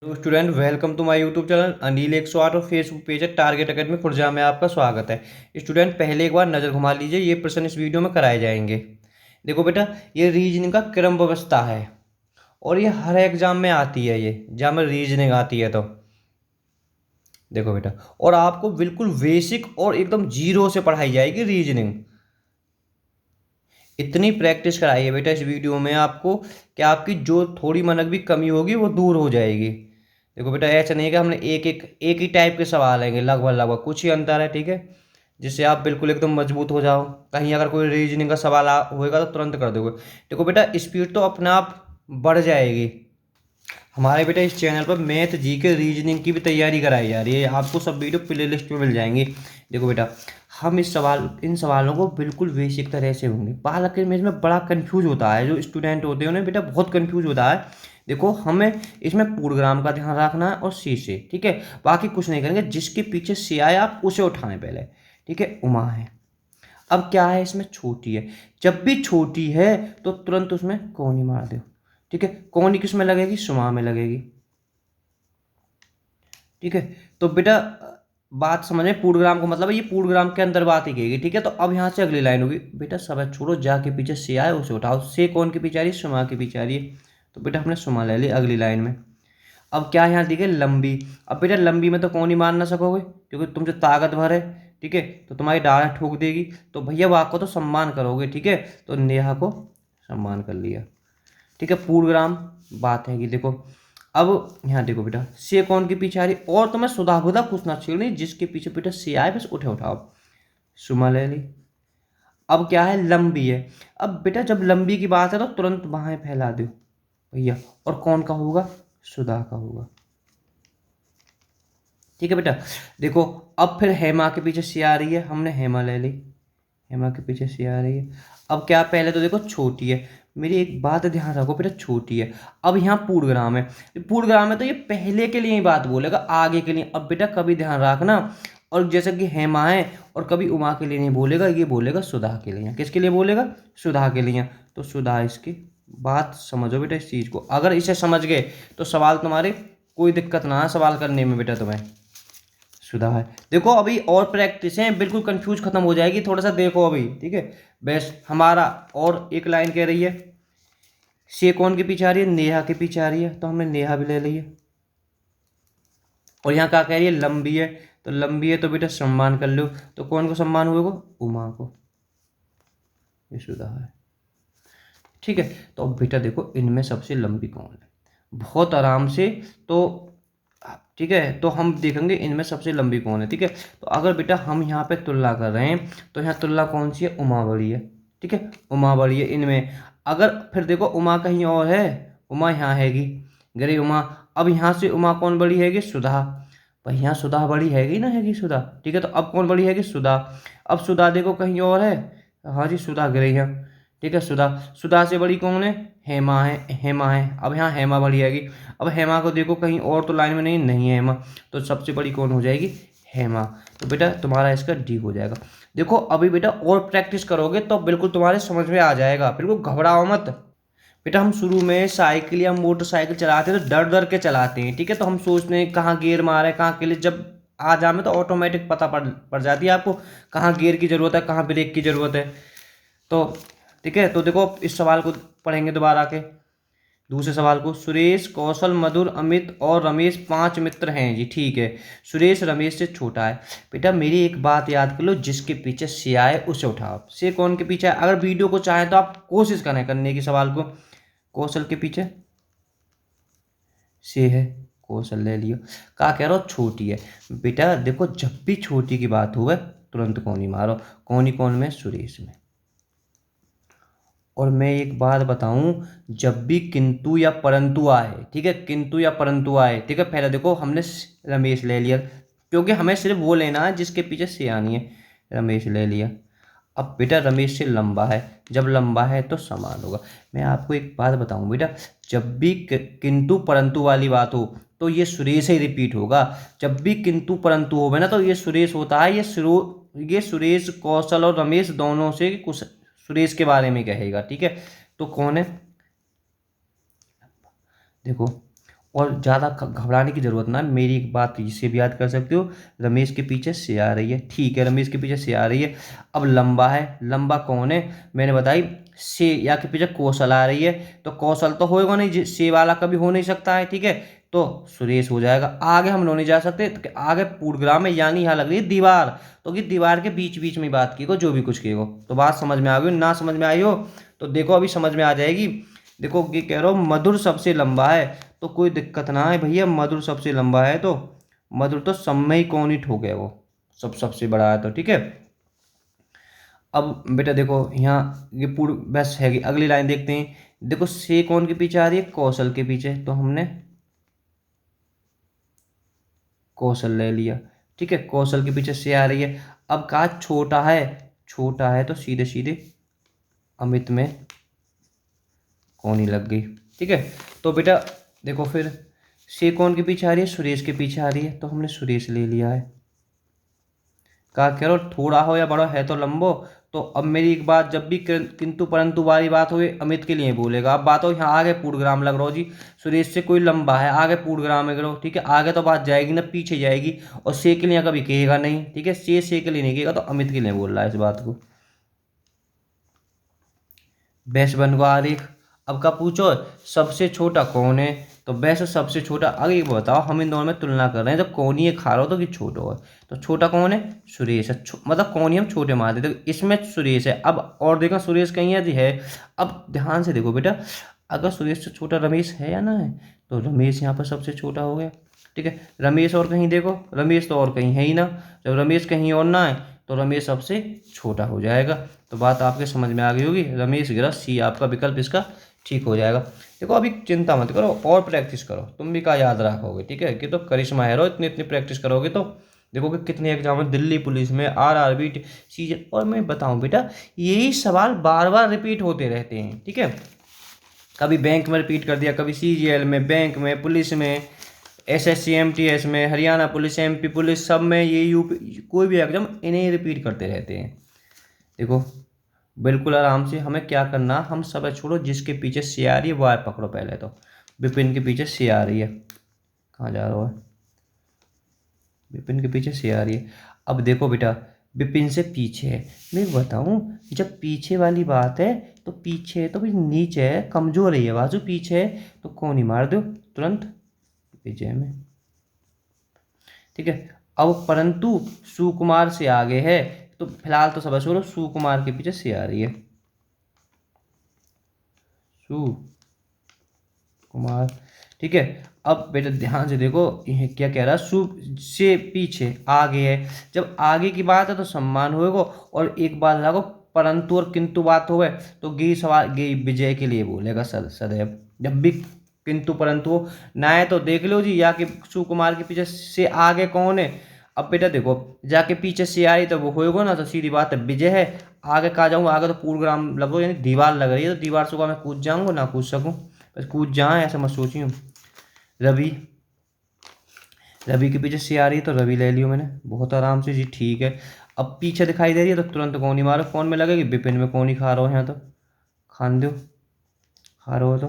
Hello student, welcome to my YouTube channel Anil 108 और Facebook page है Target Academy Khurja में आपका स्वागत है। स्टूडेंट पहले एक बार नज़र घुमा लीजिए, ये प्रश्न इस वीडियो में कराए जाएंगे। देखो बेटा, ये रीजनिंग का क्रम व्यवस्था है और ये हर एग्जाम में आती है। ये एग्जाम में रीजनिंग आती है तो देखो बेटा, और आपको बिल्कुल बेसिक और एकदम जीरो से पढ़ाई जाएगी रीजनिंग। इतनी प्रैक्टिस कराई है बेटा इस वीडियो में आपको कि आपकी जो थोड़ी मनक भी कमी होगी वो दूर हो जाएगी। देखो बेटा, ऐसा नहीं है कि हमने एक ही टाइप के सवाल आएंगे, लगभग लगभग कुछ ही अंतर है, ठीक है, जिससे आप बिल्कुल एकदम मजबूत हो जाओ। कहीं अगर कोई रीजनिंग का सवाल होएगा तो तुरंत कर दोगे। देखो बेटा, स्पीड तो अपने आप बढ़ जाएगी। हमारे बेटा इस चैनल पर मैथ जीके रीजनिंग की भी तैयारी कराई जा रही है, आपको सब वीडियो प्ले लिस्ट में मिल जाएंगी। देखो बेटा, हम इन सवालों को बिल्कुल बेसिक तरह से होंगे। बालक के में इसमें बड़ा कंफ्यूज होता है, जो स्टूडेंट होते हैं उन्हें बेटा बहुत कंफ्यूज होता है। देखो, हमें इसमें पूर्णग्राम का ध्यान रखना है और सी से, ठीक है, बाकी कुछ नहीं करेंगे। जिसके पीछे से आए आप उसे उठाएं पहले, ठीक है। उमा है, अब क्या है, इसमें छोटी है। जब भी छोटी है तो तुरंत उसमें कौनी मार दो, ठीक है। कौनी किस में लगेगी, सुमा में लगेगी, ठीक है। तो बेटा बात समझ में, पूर्णग्राम का मतलब है ये पूर्णग्राम के अंदर बात ही कहेगी, ठीक है। तो अब यहाँ से अगली लाइन होगी, बेटा सब छोड़ो, जाके पीछे से आए उसे उठाओ। से कौन के पीछे आ रही है, सुमा के पीछे आ रही है, तो बेटा हमने सुमा ले ली अगली लाइन में। अब क्या यहाँ दी गई, लंबी। अब बेटा लंबी में तो कौन ही मार ना सकोगे, क्योंकि तुम जो ताकतवर है, ठीक है, तो तुम्हारी डाढ़ ठोक देगी। तो भैया वाक को तो सम्मान करोगे, ठीक है। तो नेहा को सम्मान कर लिया, ठीक है। पूर्णग्राम बात है कि देखो, अब यहाँ देखो बेटा, से कौन के पीछे आ रही, और तुम्हें सुधा बुधा कुछ ना छेड़नी, जिसके पीछे बेटा से आए बस उठे उठाओ, सुमा ले ली। अब क्या है, लंबी है। अब बेटा जब लंबी की बात है तो तुरंत बाहें फैला दो भैया, और कौन का होगा, सुधा का होगा, ठीक है बेटा। देखो, अब फिर हेमा के पीछे सी आ रही है, हमने हेमा ले ली, हेमा के पीछे सी आ रही है। अब क्या, पहले तो देखो छोटी है, मेरी एक बात ध्यान रखो बेटा, छोटी है। अब यहाँ पूर्णग्राम है, पूर्णग्राम है तो ये पहले के लिए ही बात बोलेगा, आगे के लिए। अब बेटा कभी ध्यान रखना, और जैसे कि हेमा है और कभी उमा के लिए नहीं बोलेगा, ये बोलेगा सुधा के लिए। किसके लिए बोलेगा, सुधा के लिए। तो सुधा, इसकी बात समझो बेटा, इस चीज़ को अगर इसे समझ गए तो सवाल तुम्हारे कोई दिक्कत ना है सवाल करने में बेटा तुम्हें। सुधा है, देखो अभी और प्रैक्टिस है, बिल्कुल कंफ्यूज खत्म हो जाएगी, थोड़ा सा देखो अभी, ठीक है। बस हमारा और एक लाइन कह रही है, से कौन के पीछे आ रही है, नेहा के पीछे आ रही है, तो हमने नेहा भी ले ली है। और यहाँ क्या कह रही है, लंबी है, तो लंबी है तो बेटा सम्मान कर लो। तो कौन को सम्मान हुए, उमा को, ये सुधा है, ठीक है। तो अब बेटा देखो, इनमें सबसे लंबी कौन है, बहुत आराम से। तो ठीक है, तो हम देखेंगे इनमें सबसे लंबी कौन है, ठीक है। तो अगर बेटा हम यहाँ पे तुलना कर रहे हैं तो यहाँ तुलना कौन सी है, उमा बड़ी है, ठीक है, उमा बड़ी है इनमें। अगर फिर देखो उमा कहीं और है, उमा यहाँ हैगी, गरी उमा। अब यहाँ से उमा कौन बड़ी हैगी, सुधा। भाई यहाँ सुधा बड़ी हैगी ना, हैगी सुधा, ठीक है। तो अब कौन बड़ी हैगी, सुधा। अब सुधा देखो कहीं और है, हाँ जी सुधा गिरी है, ठीक है। सुधा, सुधा से बड़ी कौन है, हेमा है, हेमा है। अब यहाँ हेमा बड़ी आएगी। अब हेमा को देखो कहीं और तो लाइन में नहीं, नहीं है हेमा, तो सबसे बड़ी कौन हो जाएगी, हेमा। तो बेटा तुम्हारा इसका डी हो जाएगा। देखो अभी बेटा और प्रैक्टिस करोगे तो बिल्कुल तुम्हारे समझ में आ जाएगा, बिल्कुल घबराओ मत। बेटा हम शुरू में साइकिल या मोटरसाइकिल चलाते हैं तो डर डर के चलाते हैं, ठीक है। तो हम सोचते हैं कहाँ गियर मारे, कहाँ के लिए, जब आ जाए तो ऑटोमेटिक पता पड़ जाती है आपको कहाँ गियर की ज़रूरत है, कहाँ ब्रेक की ज़रूरत है। तो ठीक है, तो देखो इस सवाल को पढ़ेंगे दोबारा के, दूसरे सवाल को। सुरेश, कौशल, मधुर, अमित और रमेश 5 मित्र हैं जी, ठीक है। सुरेश रमेश से छोटा है। बेटा मेरी एक बात याद कर लो, जिसके पीछे से आए उसे उठाओ। से कौन के पीछे है, अगर वीडियो को चाहें तो आप कोशिश करें करने की सवाल को। कौशल के पीछे से है, कौशल ले लियो। कहा कह रहा हो, छोटी है। बेटा देखो जब भी छोटी की बात हो तुरंत कौनी मारो। कौनी कौन में, सुरेश में। और मैं एक बात बताऊं, जब भी किंतु या परंतु आए, ठीक है, किंतु या परंतु आए, ठीक है, पहले देखो हमने रमेश ले लिया, क्योंकि हमें सिर्फ वो लेना है जिसके पीछे से आनी है। रमेश ले लिया। अब बेटा रमेश से लंबा है, जब लंबा है तो समान होगा। मैं आपको एक बात बताऊं बेटा, जब भी किंतु परंतु वाली बात हो तो ये सुरेश ही रिपीट होगा। जब भी किंतु परंतु हो ना तो ये सुरेश होता है। ये सुरेश, कौशल और रमेश दोनों से कुछ सुरेश के बारे में कहेगा, ठीक है। तो कौन है, देखो, और ज़्यादा घबराने की ज़रूरत ना है। मेरी एक बात इसे भी याद कर सकते हो, रमेश के पीछे से आ रही है, ठीक है, रमेश के पीछे से आ रही है। अब लंबा है, लंबा कौन है, मैंने बताई से या के पीछे कौशल आ रही है, तो कौशल तो होएगा नहीं, से वाला कभी हो नहीं सकता है, ठीक है। तो सुरेश हो जाएगा। आगे हम लोग नहीं जा सकते, तो आगे पूर्वग्राम में, यानी यहाँ लग रही है दीवार, तो कि दीवार के बीच बीच में बात की को, जो भी कुछ की को। तो बात समझ में आ गई, ना समझ में आई हो तो देखो अभी समझ में आ जाएगी। देखो ये कह रहा हूँ मधुर सबसे लंबा है, तो कोई दिक्कत ना है भैया, मधुर सबसे लंबा है तो मधुर तो समय ही कौन ही ठोक है वो, सबसे बड़ा है तो, ठीक है। अब बेटा देखो यहाँ ये पूर्ण बस है कि अगली लाइन देखते हैं। देखो से कौन के पीछे आ रही है, कौशल के पीछे, तो हमने कौशल ले लिया, ठीक है, कौशल के पीछे से आ रही है। अब कहा छोटा है, छोटा है तो सीधे सीधे अमित में कौन ही लग गई, ठीक है। तो बेटा देखो फिर से कौन के पीछे आ रही है, सुरेश के पीछे आ रही है, तो हमने सुरेश ले लिया है। कहा कह रहा थोड़ा हो या बड़ा है तो लंबो। तो अब मेरी एक बात, जब भी किंतु परंतु वाली बात हुई अमित के लिए बोलेगा। अब बात हो यहाँ आगे पूर्णग्राम लग रहा हो जी, सुरेश से कोई लंबा है, आगे पूर्णग्राम लग रहा हो, ठीक है, आगे तो बात जाएगी ना, पीछे जाएगी। और से के लिए कभी कहेगा नहीं, ठीक है, से के लिए नहीं कहेगा, तो अमित के लिए बोल रहा है इस बात को। बेस्ट बन को आरेख। अब का पूछो सबसे छोटा कौन है, तो बेस्ट सबसे छोटा। अगर ये बताओ हम इन दोनों में तुलना कर रहे हैं, तो कौन ही ये खा रहा हो तो कि छोटा हो, तो छोटा कौन है, सुरेश है। मतलब कौन ही हम छोटे मानते, तो इसमें सुरेश है। अब और देखो सुरेश कहीं है। अब ध्यान से देखो बेटा, अगर सुरेश से छोटा रमेश है या ना है, तो रमेश यहाँ पर सबसे छोटा हो गया, ठीक है। रमेश और कहीं देखो, रमेश तो और कहीं है ही ना, जब रमेश कहीं और ना है तो रमेश सबसे छोटा हो जाएगा। तो बात आपके समझ में आ गई होगी, रमेश गिरा, सी आपका विकल्प इसका ठीक हो जाएगा। देखो अभी चिंता मत करो, और प्रैक्टिस करो, तुम भी क्या याद रखोगे, ठीक है, कि तो करिश्मा है, इतनी इतनी प्रैक्टिस करोगे तो देखोगे कितने एग्जाम में, दिल्ली पुलिस में, आरआरबी, सीजन। और मैं बताऊं बेटा, यही सवाल बार बार रिपीट होते रहते हैं, ठीक है। कभी बैंक में रिपीट कर दिया, कभी सीजीएल में, बैंक में, पुलिस में, एसएससी एमटीएस में, हरियाणा पुलिस, एमपी पुलिस, सब में ये यूपी, कोई भी एग्जाम इन्हें रिपीट करते रहते हैं। देखो बिल्कुल आराम से, हमें क्या करना, हम सब छोड़ो, जिसके पीछे सी आ रही है वो आए पकड़ो पहले तो। विपिन के पीछे सी आ रही है, कहाँ जा रहा है, विपिन के पीछे सी आ रही है। अब देखो बेटा विपिन से पीछे है, मैं बताऊं, जब पीछे वाली बात है तो पीछे तो भाई नीचे है, कमजोर है ये बाजू, पीछे है तो कौन ही मार दो तुरंत विजय में, ठीक है। अब परंतु सुकुमार से आगे है, तो फिलहाल तो सब छोड़ो, सुकुमार के पीछे से आ रही है, सुकुमार, ठीक है। अब बेटा ध्यान से देखो ये क्या कह रहा है, सु से पीछे आगे है, जब आगे की बात है तो सम्मान होएगा। और एक बात लागो, परंतु और किंतु बात होवे तो गे सवाल गे विजय के लिए बोलेगा सदैव, जब भी किंतु परंतु हो ना है तो देख लो जी, या कि सुकुमार के पीछे से आगे कौन है। अब बेटा देखो जाके पीछे से आई तो वो होएगा ना, तो सीधी बात है विजय है। आगे कहा जाऊंगा, आगे तो पूर्वग्राम लगो, यानी दीवार लग रही है, तो दीवार से को मैं कूद जाऊंगा ना कूद सकूं, बस कूद जाए ऐसा मत सोची हूँ। रवि, रवि के पीछे से आ रही है तो रवि ले लियो मैंने, बहुत आराम से जी, ठीक है। अब पीछे दिखाई दे रही है तो तुरंत कौन ही मारो, कौन में लगेगी, विपिन में, कौन ही खा रहा हो यहाँ तो, खान दो, खा रहे हो तो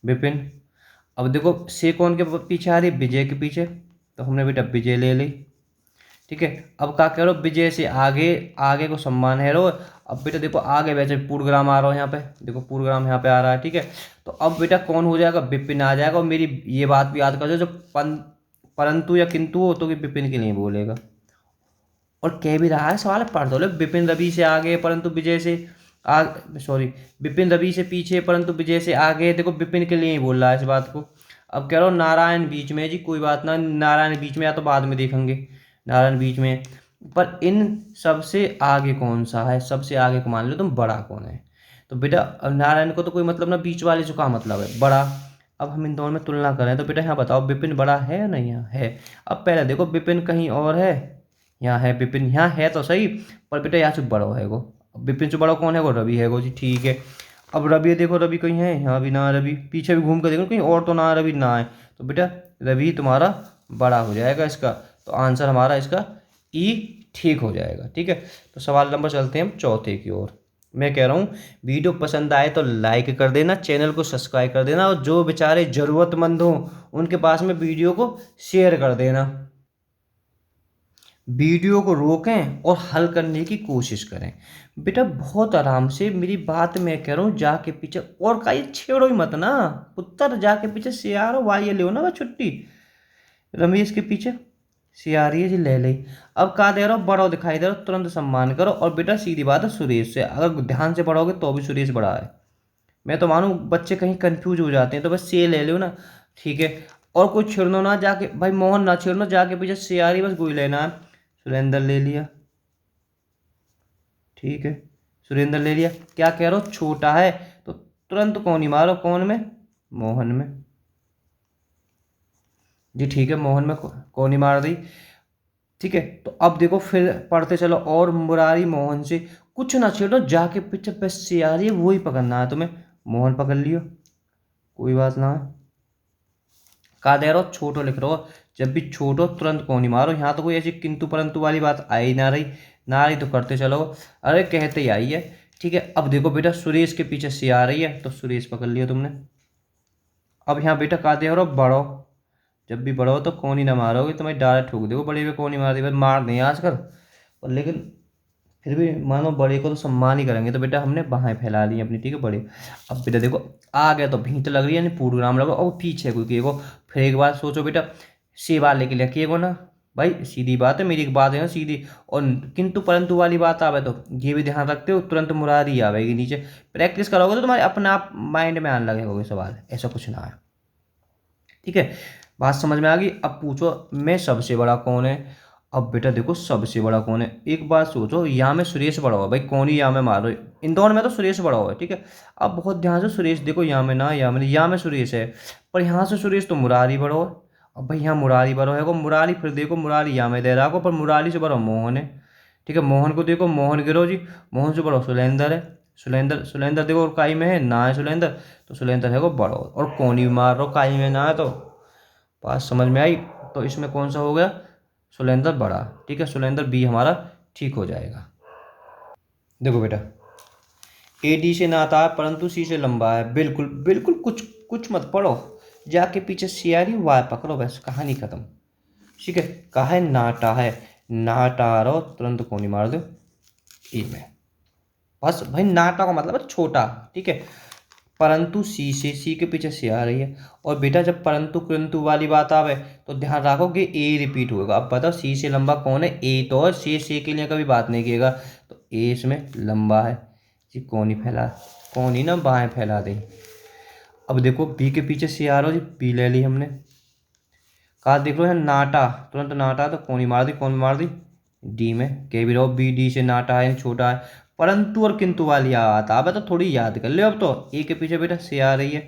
विपिन। अब देखो से कौन के पीछे आ रही है, विजय के पीछे, तो हमने बेटा विजय ले ली, ठीक है। अब क्या करो, विजय से आगे, आगे को सम्मान है रो। अब बेटा देखो आगे वैसे पूर्वग्राम आ रहा हो यहाँ पे, देखो पूर्वग्राम यहाँ पे आ रहा है, ठीक है। तो अब बेटा कौन हो जाएगा, विपिन आ जाएगा। और मेरी ये बात भी याद कर जो परंतु या किंतु हो तो कि विपिन के लिए बोलेगा। और कह भी रहा है सवाल पढ़ दो, विपिन रवि से आगे परंतु विजय से सॉरी, विपिन रवि से पीछे परंतु विजय से आगे, देखो विपिन के लिए ही बोल रहा है इस बात को। अब कह रहा हूँ नारायण बीच में जी, कोई बात ना, नारायण बीच में या तो बाद में देखेंगे, नारायण बीच में। पर इन सबसे आगे कौन सा है, सबसे आगे को मान लो तुम, बड़ा कौन है। तो बेटा अब नारायण को तो कोई मतलब ना, बीच वाले से क्या मतलब है, बड़ा। अब हम इन दोनों में तुलना करें तो बेटा यहाँ बताओ विपिन बड़ा है या नहीं, यहाँ है। अब पहले देखो विपिन कहीं और है, यहाँ है विपिन, यहाँ है तो सही, पर बेटा यहाँ से बड़ो है गो, विपिन से बड़ा कौन है, वो रवि है गो जी, ठीक है। अब रवि देखो, रवि कहीं है, यहाँ भी ना रवि, पीछे भी घूम कर देखो कहीं और तो ना रवि ना है, तो बेटा रवि तुम्हारा बड़ा हो जाएगा इसका। तो आंसर हमारा इसका ई ठीक हो जाएगा, ठीक है। तो सवाल नंबर चलते हैं हम चौथे की ओर। मैं कह रहा हूँ वीडियो पसंद आए तो लाइक कर देना, चैनल को सब्सक्राइब कर देना, और जो बेचारे ज़रूरतमंद हों उनके पास में वीडियो को शेयर कर देना। वीडियो को रोकें और हल करने की कोशिश करें। बेटा बहुत आराम से मेरी बात मैं कह रहा हूँ, जाके पीछे और का ये छेड़ो ही मत ना। पुत्र जाके पीछे से आ रहा वाई ले ना छुट्टी रमेश के पीछे से आ रही है जी, ले ली। अब कहा दे रहा हो बड़ो दिखाई दे रहा हो, तुरंत सम्मान करो। और बेटा सीधी बात है, सुरेश से अगर ध्यान से पढ़ोगे तो भी सुरेश बड़ा है। मैं तो मानूँ बच्चे कहीं कंफ्यूज हो जाते हैं तो बस से ले लो ना, ठीक है। और कोई छेड़नो ना, जाके भाई मोहन ना छेड़नो, जाके पीछे से आ रही है, बस गोई लेना है। सुरेंद्र ले लिया, ठीक है। सुरेंद्र ले लिया, क्या कह रहे हो छोटा है तो तुरंत कौन ही मारो, कौन में, मोहन में जी, ठीक है। मोहन में कौन ही मार दी, ठीक है। तो अब देखो फिर पढ़ते चलो, और मुरारी मोहन से कुछ ना छेड़ो, जाके पीछे बस से आ रही है वही पकड़ना है तुम्हें। मोहन पकड़ लियो, कोई बात ना है। कहा दे रहा हो छोटो लिख रहा हो, जब भी छोटो तुरंत कौन ही मारो। यहाँ तो कोई ऐसी किंतु परंतु वाली बात आई ना रही, ना रही तो करते चलो, अरे कहते ही आई है, ठीक है। अब देखो बेटा सुरेश के पीछे से आ रही है तो सुरेश पकड़ लिया तुमने। अब यहाँ बेटा कहा दे रहा हो बड़ो, जब भी बड़ो तो कौन ही ना मारोगे, तुम्हें डायरेक्ट ठोक देखो, बड़े पे कौन ही मार दी, बस मार नहीं आजकल, पर लेकिन फिर भी मानो बड़े को तो सम्मान ही करेंगे। तो बेटा हमने बाहें फैला ली अपनी, ठीक है बड़े। अब बेटा देखो आ गया तो भींत लग रही है, यानी पूर्वग्राम लगा, और पीछे कोई किएगो। फिर एक बात सोचो बेटा, सेवा लेके लिया किएगो ना, भाई सीधी बात है, मेरी एक बात है ना सीधी। और किंतु परंतु वाली बात आवे तो ये भी ध्यान रखते हो, तुरंत मुरारी आवेगी नीचे। प्रैक्टिस करोगे तो तुम्हारे अपने आप माइंड में आने लगेगा कोई सवाल, ऐसा कुछ ना है, ठीक है। बात समझ में आ गई। अब पूछो मैं सबसे बड़ा कौन है। अब बेटा देखो सबसे बड़ा कौन है, एक बात सोचो, यहाँ में सुरेश बड़ा हुआ, भाई कौन ही यहाँ में मारो, इंदौर में तो सुरेश बड़ा हुआ है, ठीक है। अब बहुत ध्यान से सुरेश देखो, यहाँ में ना, यहाँ में सुरेश है, पर यहाँ से सुरेश तो मुरारी बड़ा हो। अब भाई यहाँ मुरारी बड़ा है, मुरारी फिर देखो मुरारी यहाँ में दे रहा को, पर मुरारी से बड़ा मोहन है, ठीक है। मोहन को देखो, मोहन गिरो जी, मोहन से बड़ा सुलेंदर है। सुलेंदर देखो और काई में है ना, है सुलेंदर, तो सुलेंदर है वो बड़ा, और कौन ही मार रहा काई में ना है, तो बात समझ में आई। तो इसमें कौन सा हो गया, सुलेंदर बड़ा, ठीक है। सुलेंदर बी हमारा ठीक हो जाएगा। देखो बेटा ए डी से नाता है परंतु सी से लंबा है, बिल्कुल बिल्कुल, कुछ कुछ मत पढ़ो, जाके पीछे सी आ रही वाय पकड़ो, बस कहानी खत्म, ठीक है। कहा है नाटा है, नाटा आ रहा हो तुरंत कौन ही मार दो ए में, बस भाई नाटा का मतलब है छोटा, ठीक है। परंतु सी से, सी के पीछे से आ रही है। और बेटा जब परंतु किंतु वाली बात आवे तो ध्यान रखो कि ए रिपीट होगा। अब बताओ सी से लंबा कौन है, ए तो है, सी के लिए कभी बात नहीं किएगा, तो ए इसमें लंबा है जी, कौन ही फैला, कौन ही ना बाहें फैला दे। अब देखो बी के पीछे सी आ रहा हो जी, बी ले ली हमने। कहा देख लो है नाटा, तुरंत नाटा, तो कौन ही मार दी, कौन मार दी, डी में, कह भी रहो बी डी से नाटा है छोटा है। परंतु और किंतु वाली आता अब तो थोड़ी याद कर ले। अब तो ए के पीछे बेटा सी आ रही है,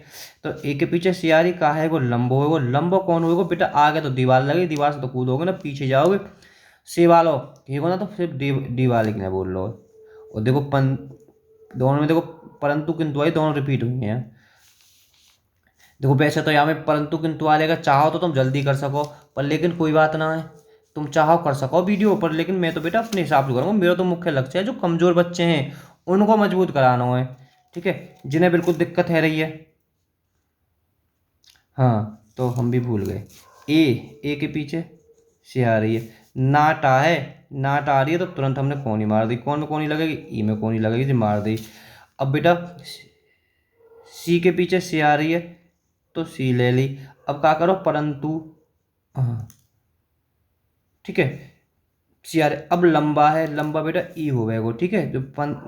तो ए के पीछे सी आ रही, कहा है वो लंबो है, वो लंबो कौन होगा बेटा, आगे तो दीवार लगी, दीवार से तो कूदोगे ना, पीछे जाओगे सी वालो, ठीक हो ना, तो सिर्फ डी वाले की ना बोल लो। और देखो दोनों में देखो परंतु किंतु आई दोनों रिपीट हुई हैं। देखो वैसे तो यहाँ में परंतु किंतु वाले का चाहो तो तुम जल्दी कर सको, पर लेकिन कोई बात ना है, तुम चाहो कर सको वीडियो पर, लेकिन मैं तो बेटा अपने हिसाब से करूँगा। मेरा तो मुख्य लक्ष्य है जो कमज़ोर बच्चे हैं उनको मजबूत कराना है, ठीक है, जिन्हें बिल्कुल दिक्कत है रही है। हाँ तो हम भी भूल गए, ए के पीछे से आ रही है, नाट आ है, नाट आ रही है, तो तुरंत हमने कौन ही मार दी, कौन में कौन ही लगेगी, ई में कौन ही लगेगी जी, मार दी। अब बेटा सी के पीछे से आ रही है तो सी ले ली। अब क्या करो परंतु, हाँ ठीक है, सी आ रही, अब लंबा है, लंबा बेटा ई हो गएगा, ठीक है। जो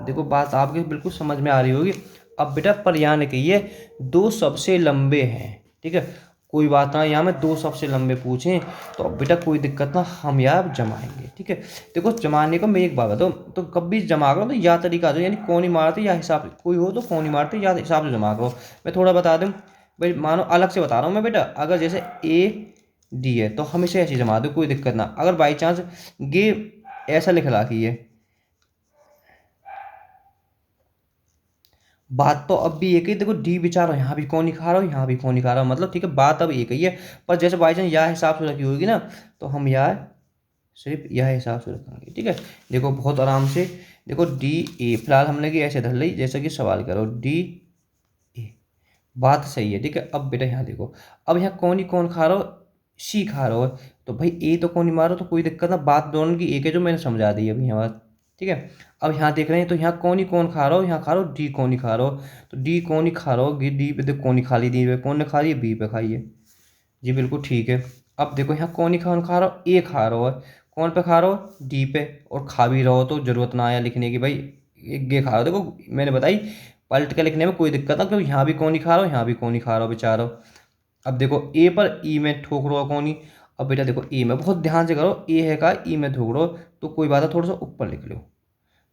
देखो बात आपके बिल्कुल समझ में आ रही होगी। अब बेटा पर यहाँ कहिए दो सबसे लंबे हैं, ठीक है, कोई बात ना, यहाँ में दो सबसे लंबे पूछें तो अब बेटा कोई दिक्कत ना, हम यहाँ जमाएंगे, ठीक है। देखो जमाने को मैं एक बात बताऊँ, तो कभी जमा करो तो या तरीका दो, यानी कौन ही मारते या हिसाब, कोई हो तो कौन ही मारते या हिसाब से जमा करो। मैं थोड़ा बता दूँ भाई, मानो अलग से बता रहा हूँ मैं बेटा, अगर जैसे ए डी है तो हमेशा ऐसे जमा दो, कोई दिक्कत ना। अगर बाई चांस ये ऐसा लिख रहा कि ये बात तो अब भी एक ही, देखो डी विचार हो, यहाँ भी कौन ही खा रहा हो, यहाँ भी कौन ही खा रहा हो, मतलब ठीक है बात अब एक ही है, पर जैसे बाई चांस या हिसाब से रखी होगी ना, तो हम यार सिर्फ यह हिसाब से रखेंगे, ठीक है। देखो बहुत आराम से, देखो डी ए, फिलहाल हमने कि ऐसे धर ली जैसा कि सवाल करो, डी ए, बात सही है, ठीक है। अब बेटा यहाँ देखो, अब यहाँ कौन ही कौन खा रहा हो, सी खा रहा हो, तो भाई ए तो कौन ही मारो, तो कोई दिक्कत ना, बात दोनों की एक है, जो मैंने समझा दी अभी यहाँ बात, ठीक है। अब यहाँ देख रहे हैं तो यहाँ कौन ही कौन खा रहा हो, यहाँ खा रहा हो डी कौन ही खा रहा हो, तो डी कौन ही खा रहा हो, डी पे देखो कौन ही खा ली, डी पे कौन ने खा ली, बी पे खाई है जी, बिल्कुल ठीक है। अब देखो यहाँ कौन ही कौन खा रहा हो, ए खा रहा हो, कौन पे खा रहा हो, डी पे, और खा भी रहो तो जरूरत ना आया लिखने की भाई, एक गे खा रहा हो, देखो मैंने बताई पलट के लिखने में कोई दिक्कत ना, क्योंकि यहाँ भी कौन ही खा रहा हो, यहाँ भी कौन ही खा रहा हो बेचारो। अब देखो ए पर ई में ठोक रहा हो कौन ही, अब बेटा देखो ए में बहुत ध्यान से करो, ए है का ई में ठोक रहा हो, तो कोई बात है थोड़ा सा ऊपर लिख लो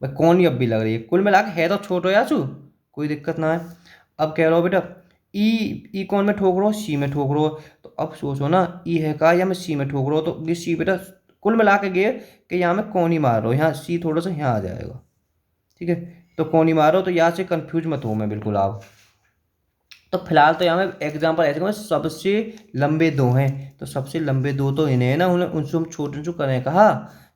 भाई, कौन ही अब भी लग रही है, कुल मिला के है तो छोटो याचू, कोई दिक्कत ना है। अब कह रहा हो बेटा ई, ई कौन में ठोक रहा हो, सी में ठोक रहा हो, तो अब सोचो ना ई है का या मैं सी में ठोक रहा हूँ, तो ये सी बेटा कुल मिला के गए कि यहाँ मैं कौन ही मार रहा हूँ, यहाँ सी थोड़ा सा यहाँ आ जाएगा, ठीक है। तो कौन ही मार रहा हो, तो यहाँ से कंफ्यूज मत हो मैं बिल्कुल आप। तो फिलहाल तो यहाँ मैं एग्जाम्पल ऐसे कहूँगा, सबसे लंबे दो हैं, तो सबसे लंबे दो तो इन्हें है ना, उन्हें उनसे हम छोटे जो करें कहा,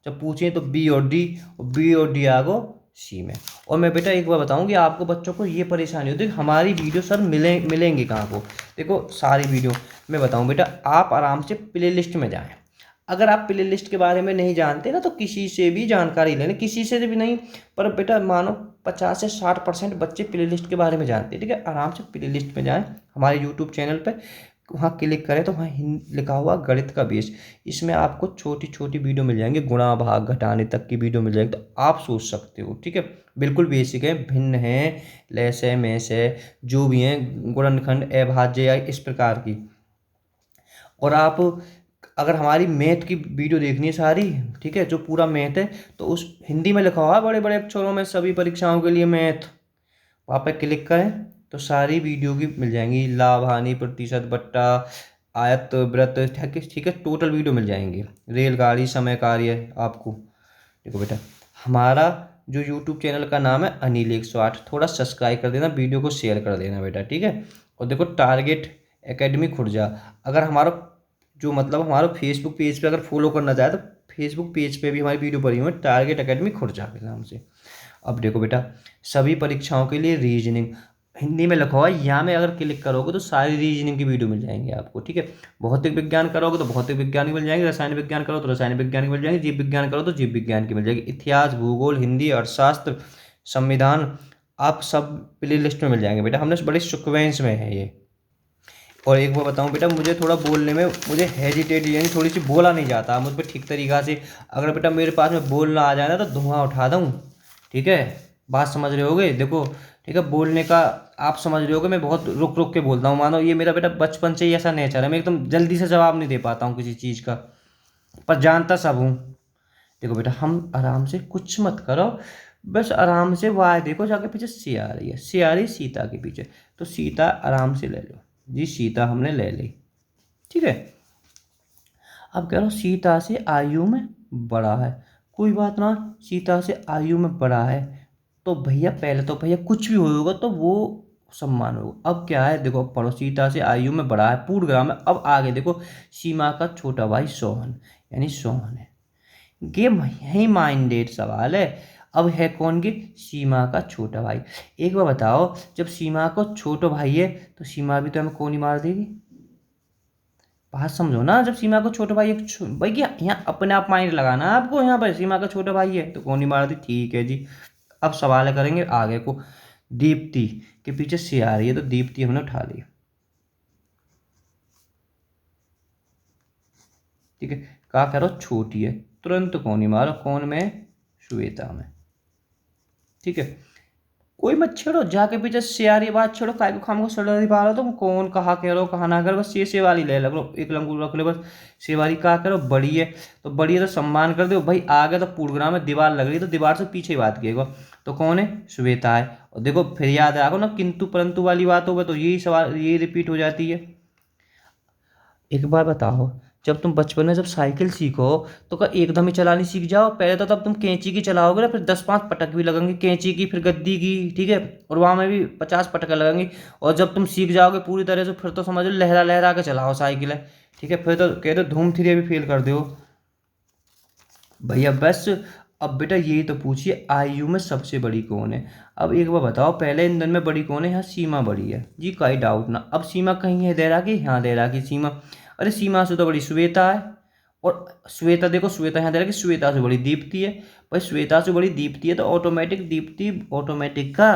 जब पूछें तो बी और डी, और बी और डी आ गो सी में। और मैं बेटा एक बार बताऊँ कि आपको बच्चों को ये परेशानी होती है, हमारी वीडियो सर मिलेंगी कहाँ को, देखो सारी वीडियो मैं बताऊँ बेटा, आप आराम से प्ले लिस्ट में जाएँ। अगर आप प्ले लिस्ट के बारे में नहीं जानते ना, तो किसी से भी जानकारी लेना, किसी से भी नहीं, पर बेटा मानो 50 से 60% बच्चे प्ले लिस्ट के बारे में जानते हैं, ठीक है। आराम से प्ले लिस्ट में जाएं, हमारे यूट्यूब चैनल पे, वहाँ क्लिक करें तो वहाँ लिखा हुआ गणित का बेस, इसमें आपको छोटी छोटी वीडियो मिल जाएंगी, गुणा भाग घटाने तक की वीडियो मिल जाएगी, तो आप सोच सकते हो, ठीक है। बिल्कुल बेसिक है, भिन्न है, लैस है, मैस है, जो भी हैं, गुणनखंड, अभाज्य या इस प्रकार की। और आप अगर हमारी मैथ की वीडियो देखनी है सारी, ठीक है, जो पूरा मैथ है, तो उस हिंदी में लिखा हुआ है बड़े बड़े अक्षरों में, सभी परीक्षाओं के लिए मैथ, वहाँ पर क्लिक करें तो सारी वीडियो की मिल जाएंगी, लाभ हानि प्रतिशत बट्टा आयत व्रत, ठीक है, टोटल वीडियो मिल जाएंगे, रेलगाड़ी समय कार्य आपको। देखो बेटा हमारा जो यूट्यूब चैनल का नाम है अनिल 108, थोड़ा सब्सक्राइब कर देना, वीडियो को शेयर कर देना बेटा, ठीक है। और देखो टारगेट एकेडमी खुर्जा, अगर हमारा जो मतलब हमारा फेसबुक पेज पे अगर फॉलो करना चाहे, तो फेसबुक पेज पे भी हमारी वीडियो पड़ी हुई है, टारगेट एकेडमी खुर्जा के नाम से। अब देखो बेटा सभी परीक्षाओं के लिए रीजनिंग हिंदी में लिखा हुआ है, यहाँ में अगर क्लिक करोगे तो सारी रीजनिंग की वीडियो मिल जाएंगी आपको, ठीक है। भौतिक विज्ञान करोगे तो भौतिक विज्ञान की मिल जाएंगे, रसायन विज्ञान करो तो रसायन विज्ञान की मिल जाएंगे, जीव विज्ञान करो तो जीव विज्ञान की मिल जाएगी, इतिहास, भूगोल, हिंदी, अर्थशास्त्र, संविधान, आप सब प्ले लिस्ट में मिल जाएंगे बेटा, हमने बड़े सिक्वेंस में है ये। और एक बार बताऊं बेटा, मुझे थोड़ा बोलने में मुझे हेजिटेट यानी थोड़ी सी बोला नहीं जाता मुझ पर ठीक तरीक़ा से, अगर बेटा मेरे पास में बोलना आ जाए ना तो धुआं उठा दूँ, ठीक है, बात समझ रहे होगे। देखो ठीक है, बोलने का आप समझ रहे होगे, मैं बहुत रुक रुक के बोलता हूँ, मानो ये मेरा बेटा बचपन से ही ऐसा नेचर है, मैं एकदम जल्दी से जवाब नहीं दे पाता हूँ किसी चीज़ का, पर जानता सब हूँ। देखो बेटा हम आराम से कुछ मत करो, बस आराम से वाह, देखो जाके पीछे सी आ रही है, सी आ रही सीता के पीछे, तो सीता आराम से ले लो जी, सीता हमने ले ली, ठीक है। अब कह रहा हूँ सीता से आयु में बड़ा है, कोई बात ना, सीता से आयु में बड़ा है, तो भैया पहले तो भैया कुछ भी होगा तो वो सम्मान होगा। अब क्या है देखो, पढ़ो, सीता से आयु में बड़ा है, पूर्वग्राम है। अब आगे देखो, सीमा का छोटा भाई सोहन, यानी सोहन है, ये यही माइंडेड सवाल है। अब है कौन की, सीमा का छोटा भाई। एक बार बताओ, जब सीमा को छोटा भाई है तो सीमा भी तो हमें कौन ही मार देगी, बात समझो ना, जब सीमा को छोटा भाई भाई कि यहाँ अपने आप माइंड लगाना है आपको, यहाँ पर सीमा का छोटा भाई है तो कौन ही मार दी, ठीक है जी। अब सवाल करेंगे आगे को, दीप्ति के पीछे सी आ रही है, तो दीप्ति हमने उठा ली, ठीक है। कहा करो छोटी है, तुरंत कौन ही मारो, कौन में, श्वेता में, ठीक है। कोई मत छेड़ो, जाके पीछे शेयारी बात छेड़ो, काय को खाम को सड़ा पा रहा हो तुम, कौन कहा कह रहो कहा ना करो, बस ये शेवाली ले लो, एक लंगूर रख लो बस, शेवाली कहा करो, बड़ी है तो बड़ी है तो सम्मान कर दो भाई, आगे तो पूर्वग्राम में दीवार लग रही है तो दीवार से पीछे ही बात किएगा, तो कौन है, श्वेता है। और देखो फिर याद आएगा ना, किंतु परंतु वाली बात होगा तो यही सवाल यही रिपीट हो जाती है। एक बार बताओ, जब तुम बचपन में जब साइकिल सीखो तो क्या एकदम ही चलानी सीख जाओ, पहले तो तब तुम कैंची की चलाओगे ना, फिर 10-5 पटक भी लगेंगे कैंची की, फिर गद्दी की, ठीक है, और वहाँ में भी 50 पटक लगेंगी, और जब तुम सीख जाओगे पूरी तरह से फिर तो समझ लो लहरा लहरा के चलाओ साइकिल है, ठीक है, फिर तो कहते धूम 3 भी फेल कर दो। भैया बस। अब बेटा यही तो पूछिए, आयु में सबसे बड़ी कौन है। अब एक बार बताओ, पहले ईंधन में बड़ी कौन है? यहाँ सीमा बड़ी है जी, कोई डाउट ना। अब सीमा कहीं है दे रहा कि यहाँ दे रहा कि सीमा, अरे सीमा से तो बड़ी श्वेता है। और श्वेता देखो, श्वेता यहाँ दे रहा कि श्वेता से बड़ी दीप्ति है। भाई श्वेता से बड़ी दीप्ति है तो ऑटोमेटिक दीप्ति, ऑटोमेटिक का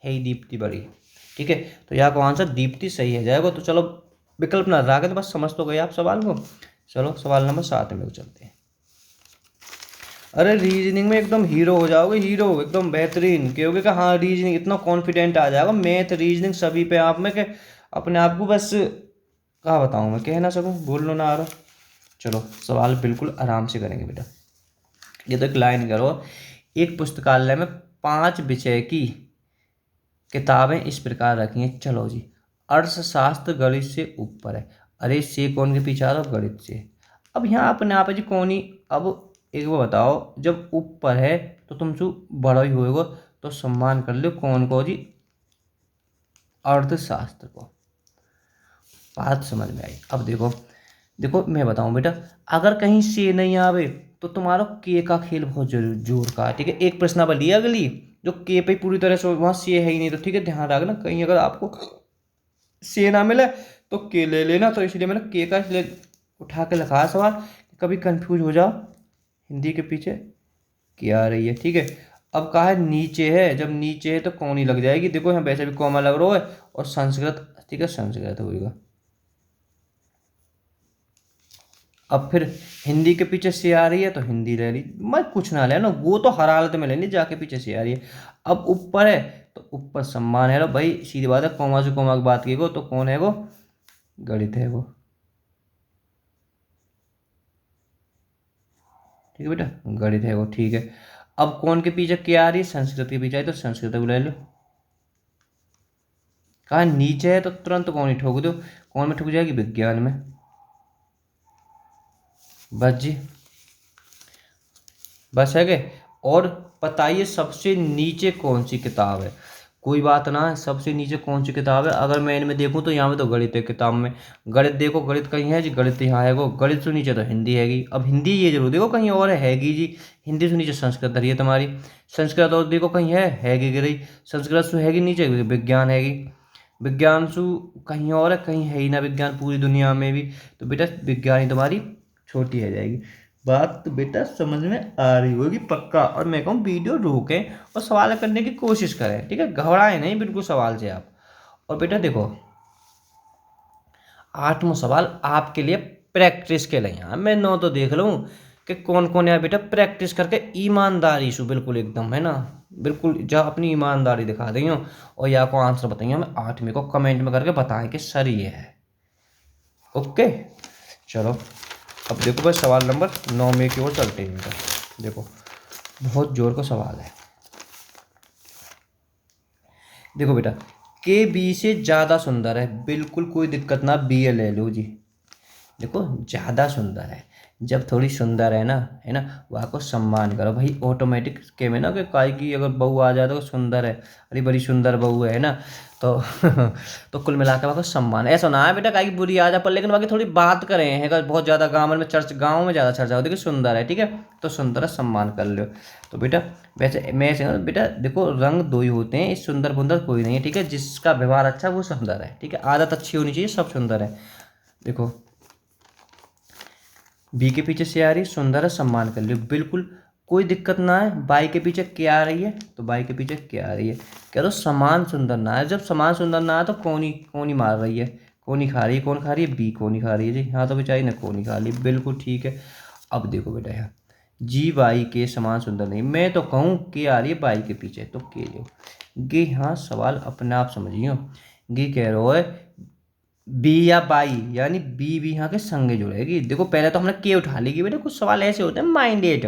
है ही दीप्ति बड़ी। ठीक है, तो यहाँ का आंसर दीप्ति सही है जाएगा। तो चलो विकल्प ना रहा के तो बस समझ तो गए आप सवाल को। चलो सवाल नंबर 7 में चलते हैं। अरे रीजनिंग में एकदम हीरो हो जाओगे, हीरो एकदम बेहतरीन कहोगे कि हाँ रीजनिंग इतना कॉन्फिडेंट आ जाएगा। मैथ रीजनिंग सभी पे आप में के अपने आप को बस कहाँ बताऊँ मैं, कह ना सकूँ, बोलना ना आ रहा। चलो सवाल बिल्कुल आराम से करेंगे बेटा। ये तो एक लाइन करो, एक पुस्तकालय में 5 विषय की किताबें इस प्रकार रखी हैं। चलो जी, अर्थशास्त्र गणित से ऊपर है। अरे से कौन के पीछे आ रहा हो? गणित से। अब यहाँ अपने आप है जी कौन ही। अब एक बार बताओ, जब ऊपर है तो तुमसे बड़ा ही होएगा, तो सम्मान कर लो कौन को जी? अर्थशास्त्र को। बात समझ में आई? अब देखो, देखो मैं बताऊं बेटा, अगर कहीं से नहीं आवे तो तुम्हारा के का खेल बहुत जोर का है। ठीक है, एक प्रश्नावली है अगली जो के पे पूरी तरह से, वहां से है ही नहीं। तो ठीक है, ध्यान रखना कहीं अगर आपको से ना मिले तो के ले लेना। तो इसलिए मैंने के का इसलिए उठा के लिखा है सवाल, कभी कंफ्यूज हो जाओ हिंदी के पीछे क्या आ रही है। ठीक है, अब कहा है नीचे है, जब नीचे है तो कौन ही लग जाएगी। देखो यहाँ वैसे भी कॉमा लग रहा है, और संस्कृत, ठीक है संस्कृत होगा। अब फिर हिंदी के पीछे से आ रही है तो हिंदी ले ली, मैं कुछ ना लेना, वो तो हर हालत में लेनी, जाके पीछे से आ रही है। अब ऊपर है तो ऊपर सम्मान है। भाई सीधी बात है, कौमा से कौमा की बात की गो तो कौन है वो? गणित है वो। ठीक है बेटा, गणित है वो। ठीक है, अब कौन के पीछे क्या आ रही है? संस्कृत के पीछे है तो संस्कृत को ले लो। कहा नीचे है तो तुरंत कौन ही ठोक दो, कौन में ठुक जाएगी? विज्ञान में। बस जी, बस है गए। और बताइए सबसे नीचे कौन सी किताब है? कोई बात ना है, सबसे नीचे कौन सी किताब है? अगर मैं इनमें देखूं तो यहाँ में तो गणित है किताब में। गणित देखो, गणित कहीं है जी? गणित यहाँ है वो। गणित से नीचे तो हिंदी हैगी। अब हिंदी ये जरूर देखो कहीं और हैगी जी। हिंदी से नीचे संस्कृत धरी है तुम्हारी। संस्कृत और देखो कहीं हैगी गिरी। संस्कृत से हैगी नीचे विज्ञान हैगी। विज्ञान से कहीं और है, कहीं है ही ना विज्ञान पूरी दुनिया में भी। तो बेटा विज्ञान ही तुम्हारी छोटी है जाएगी। बात तो बेटा समझ में आ रही होगी पक्का। और मैं कहूँ वीडियो रोकें और सवाल करने की कोशिश करें। ठीक है, घबराएं नहीं बिल्कुल सवाल से आप। और बेटा देखो, 8वां सवाल आपके लिए प्रैक्टिस के लिए। यहाँ मैं 9 तो देख लूँ कि कौन कौन है बेटा प्रैक्टिस करके ईमानदारी से, बिल्कुल एकदम है ना, बिल्कुल जा अपनी ईमानदारी दिखा देंगे। और या को आंसर बताइए हमें 8वें को कमेंट में करके बताएं कि सर ये है। ओके चलो, अब देखो भाई सवाल नंबर 9 में की ओर चलते हैं बेटा। देखो बहुत जोर का सवाल है। देखो बेटा, के बी से ज़्यादा सुंदर है, बिल्कुल कोई दिक्कत ना, बी ए ले लो जी। देखो ज़्यादा सुंदर है, जब थोड़ी सुंदर है ना, वहाँ को सम्मान करो भाई। ऑटोमेटिक के में ना कि काय की अगर बहू आ जाए तो सुंदर है, अरे बड़ी सुंदर बहू है ना, तो तो कुल मिला के वहाँ को सम्मान। ऐसा ना है बेटा काय की बुरी आ जाए पर, लेकिन बाकी थोड़ी बात करें हैं अगर बहुत ज़्यादा गाँव में ज़्यादा चर्चा होती है कि सुंदर है। ठीक है, तो सुंदर है सम्मान कर लो। तो बेटा वैसे मैं ऐसे बेटा देखो, रंग दो ही होते हैं, इस सुंदर बुंदर कोई नहीं है। ठीक है, जिसका व्यवहार अच्छा वो सुंदर है। ठीक है, आदत अच्छी होनी चाहिए, सब सुंदर है। देखो बी के पीछे से आ रही है, सुंदर है सम्मान कर लियो, बिल्कुल कोई दिक्कत ना है। बाई के पीछे क्या आ रही है? तो बाई के पीछे क्या आ रही है? कह दो समान सुंदर ना है। जब समान सुंदर ना है तो कौन ही मार रही है, कौन ही खा रही है? कौन खा रही है? बी कौन ही खा रही है जी। हाँ तो बेचारी ने कौन ही खा ली, बिल्कुल ठीक है। अब देखो बेटा यहाँ जी बाई के समान सुंदर नहीं, मैं तो कहूँ के आ रही है बाई के पीछे, तो के जो गे। हाँ सवाल अपने आप समझियो, गे कह रहे हो है बी या बाई, यानी बी भी यहाँ के संगे जुड़ेगी। देखो पहले तो हमने के उठा ली बेटा, कुछ सवाल ऐसे होते हैं माइंडेड,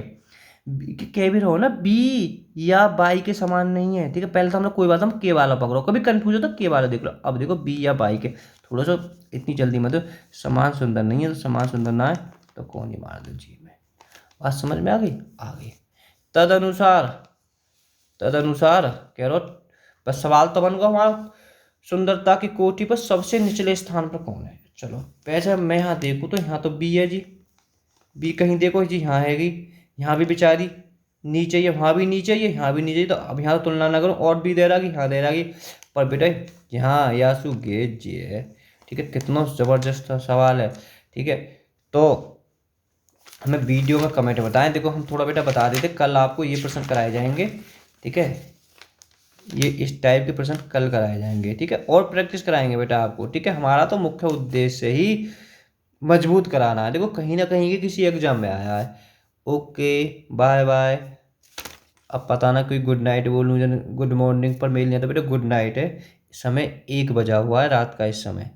कह भी रहो ना बी या बाई के समान नहीं है। ठीक है, पहले तो हमने कोई बात, हम के वाला पकड़ो, कभी कंफ्यूज हो तो के वाला देख लो। अब देखो बी या बाई के, थोड़ा सा इतनी जल्दी मत, समान सुंदर नहीं है तो समान सुंदर ना है तो कौन ही मार दो जी में। बात समझ में आ गई? आ गई। तदनुसार, तदनुसार कह रहा बस सवाल तो बन गया हमारा, सुंदरता की कोटि पर सबसे निचले स्थान पर कौन है? चलो वैसे मैं यहाँ देखूँ तो यहाँ तो बी है जी। बी कहीं देखो जी, यहाँ हैगी, यहाँ भी बेचारी नीचे है, वहाँ भी नीचे है, यहाँ भी नीचे है, तो अब यहाँ तुलना ना करो, और भी दे रहा कि यहाँ दे रहा कि, पर बेटा यहाँ यासु गेज जी है। ठीक है, कितना ज़बरदस्त सवाल है। ठीक है, तो हमें वीडियो में कमेंट बताएं। देखो हम थोड़ा बेटा बता देते, कल आपको ये प्रश्न कराए जाएंगे। ठीक है, ये इस टाइप के प्रश्न कल कराए जाएंगे। ठीक है, और प्रैक्टिस कराएंगे बेटा आपको। ठीक है, हमारा तो मुख्य उद्देश्य ही मजबूत कराना है। देखो कहीं ना कहीं के किसी एग्जाम में आया है। Okay, bye bye. अब पता ना कोई गुड नाइट बोलूँ या गुड मॉर्निंग, पर मेल नहीं आता बेटा, गुड नाइट है। समय 1 बजा हुआ है रात का इस समय।